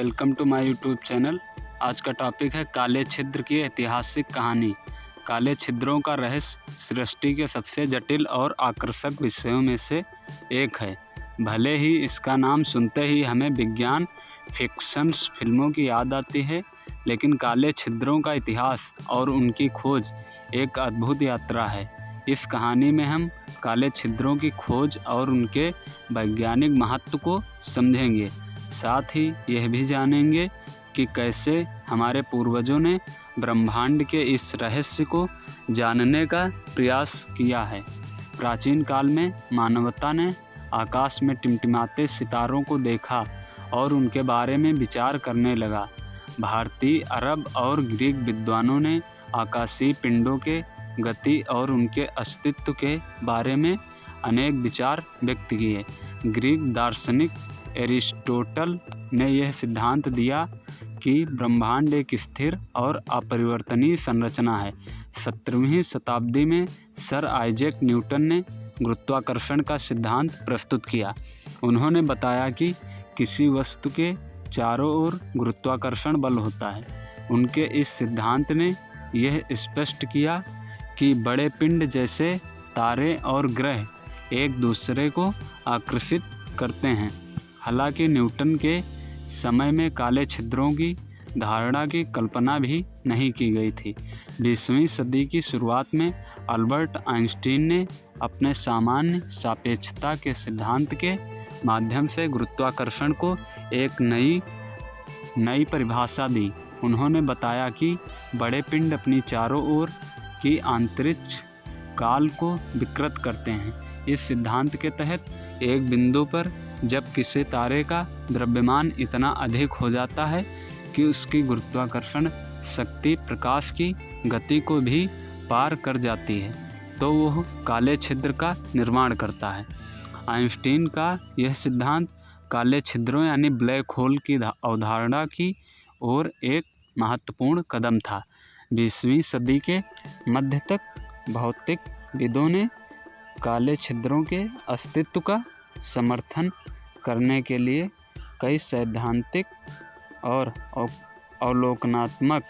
Welcome to my YouTube channel. आज का topic है काले छिद्र की ऐतिहासिक कहानी। काले छिद्रों का रहस्य सृष्टि के सबसे जटिल और आकर्षक विषयों में से एक है। भले ही इसका नाम सुनते ही हमें विज्ञान फिक्शन फिल्मों की याद आती है, लेकिन काले छिद्रों का इतिहास और उनकी खोज एक अद्भुत यात्रा है। इस कहानी में हम काले छिद्रों की खोज और उनके वैज्ञानिक महत्व को समझेंगे। साथ ही यह भी जानेंगे कि कैसे हमारे पूर्वजों ने ब्रह्मांड के इस रहस्य को जानने का प्रयास किया है। प्राचीन काल में मानवता ने आकाश में टिमटिमाते सितारों को देखा और उनके बारे में विचार करने लगा। भारतीय, अरब और ग्रीक विद्वानों ने आकाशीय पिंडों के गति और उनके अस्तित्व के बारे में अनेक विचार व्यक्त किए। ग्रीक दार्शनिक एरिस्टोटल ने यह सिद्धांत दिया कि ब्रह्मांड एक स्थिर और अपरिवर्तनीय संरचना है। 17वीं शताब्दी में सर आइजैक न्यूटन ने गुरुत्वाकर्षण का सिद्धांत प्रस्तुत किया। उन्होंने बताया कि किसी वस्तु के चारों ओर गुरुत्वाकर्षण बल होता है। उनके इस सिद्धांत ने यह स्पष्ट किया कि बड़े पिंड जैसे तारे और ग्रह एक दूसरे को आकर्षित करते हैं। हालांकि न्यूटन के समय में काले छिद्रों की धारणा की कल्पना भी नहीं की गई थी। 20वीं सदी की शुरुआत में अल्बर्ट आइंस्टीन ने अपने सामान्य सापेक्षता के सिद्धांत के माध्यम से गुरुत्वाकर्षण को एक नई परिभाषा दी। उन्होंने बताया कि बड़े पिंड अपनी चारों ओर की अंतरिक्ष काल को विकृत करते हैं। इस सिद्धांत के तहत एक बिंदु पर जब किसी तारे का द्रव्यमान इतना अधिक हो जाता है कि उसकी गुरुत्वाकर्षण शक्ति प्रकाश की गति को भी पार कर जाती है, तो वह काले छिद्र का निर्माण करता है। आइंस्टीन का यह सिद्धांत काले छिद्रों यानी ब्लैक होल की अवधारणा की ओर एक महत्वपूर्ण कदम था। 20वीं सदी के मध्य तक भौतिकविदों ने काले छिद्रों के अस्तित्व का समर्थन करने के लिए कई सैद्धांतिक और अवलोकनात्मक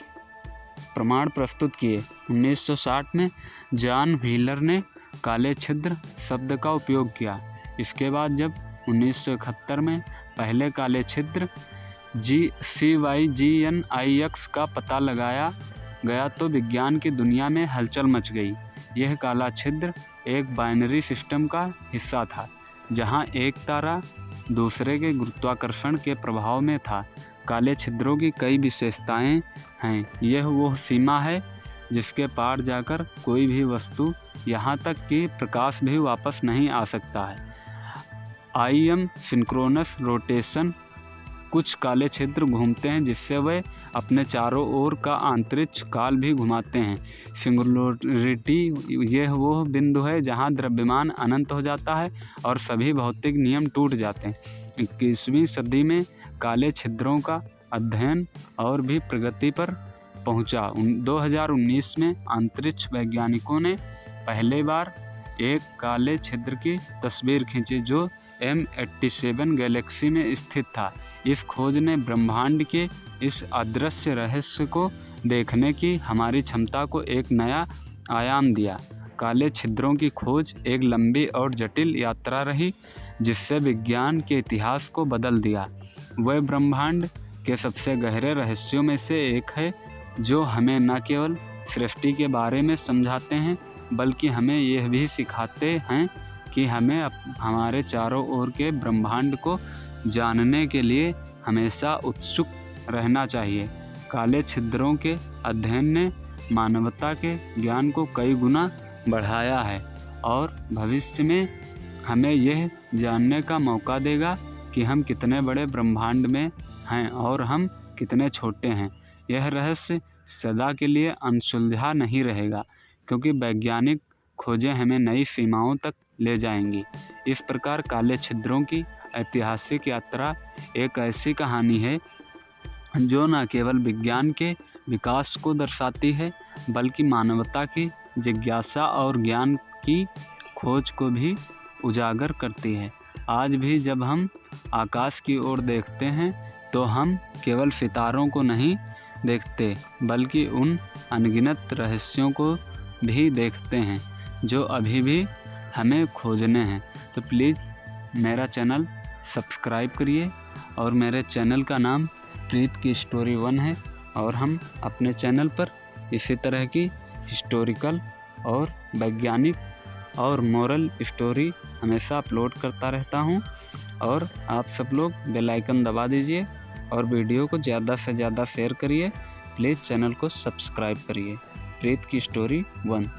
प्रमाण प्रस्तुत किए। 1960 में जॉन व्हीलर ने काले छिद्र शब्द का उपयोग किया। इसके बाद जब 1971 में पहले काले छिद्र CYGNIX का पता लगाया गया तो विज्ञान की दुनिया में हलचल मच गई। यह काला छिद्र एक बाइनरी सिस्टम का हिस्सा था, जहां एक तारा दूसरे के गुरुत्वाकर्षण के प्रभाव में था। काले छिद्रों की कई विशेषताएं हैं। यह वो सीमा है जिसके पार जाकर कोई भी वस्तु, यहाँ तक कि प्रकाश भी वापस नहीं आ सकता है। IM synchronous rotation. कुछ काले छिद्र घूमते हैं जिससे वे अपने चारों ओर का अंतरिक्ष काल भी घुमाते हैं। सिंगुलरिटी, यह वो बिंदु है जहां द्रव्यमान अनंत हो जाता है और सभी भौतिक नियम टूट जाते हैं। 21वीं सदी में काले छिद्रों का अध्ययन और भी प्रगति पर पहुंचा। 2019 में अंतरिक्ष वैज्ञानिकों ने पहली बार एक काले छिद्र की तस्वीर खींची जो M87 गैलेक्सी में स्थित था। इस खोज ने ब्रह्मांड के इस अदृश्य रहस्य को देखने की हमारी क्षमता को एक नया आयाम दिया। काले छिद्रों की खोज एक लंबी और जटिल यात्रा रही, जिससे विज्ञान के इतिहास को बदल दिया। वह ब्रह्मांड के सबसे गहरे रहस्यों में से एक है, जो हमें न केवल सृष्टि के बारे में समझाते हैं, बल्कि हमें यह भी सिखाते हैं कि हमें हमारे चारों ओर के ब्रह्मांड को जानने के लिए हमेशा उत्सुक रहना चाहिए। काले छिद्रों के अध्ययन ने मानवता के ज्ञान को कई गुना बढ़ाया है और भविष्य में हमें यह जानने का मौका देगा कि हम कितने बड़े ब्रह्मांड में हैं और हम कितने छोटे हैं। यह रहस्य सदा के लिए अनसुलझा नहीं रहेगा, क्योंकि वैज्ञानिक खोजें हमें नई सीमाओं तक ले जाएंगी। इस प्रकार काले छिद्रों की ऐतिहासिक यात्रा एक ऐसी कहानी है जो न केवल विज्ञान के विकास को दर्शाती है, बल्कि मानवता की जिज्ञासा और ज्ञान की खोज को भी उजागर करती है। आज भी जब हम आकाश की ओर देखते हैं तो हम केवल सितारों को नहीं देखते बल्कि उन अनगिनत रहस्यों को भी देखते हैं जो अभी भी हमें खोजने हैं। तो प्लीज़ मेरा चैनल सब्सक्राइब करिए। और मेरे चैनल का नाम प्रीत की स्टोरी 1 है और हम अपने चैनल पर इसी तरह की हिस्टोरिकल और वैज्ञानिक और मोरल स्टोरी हमेशा अपलोड करता रहता हूं। और आप सब लोग बेल आइकन दबा दीजिए और वीडियो को ज़्यादा से ज़्यादा शेयर करिए। प्लीज़ चैनल को सब्सक्राइब करिए। प्रीत की स्टोरी 1।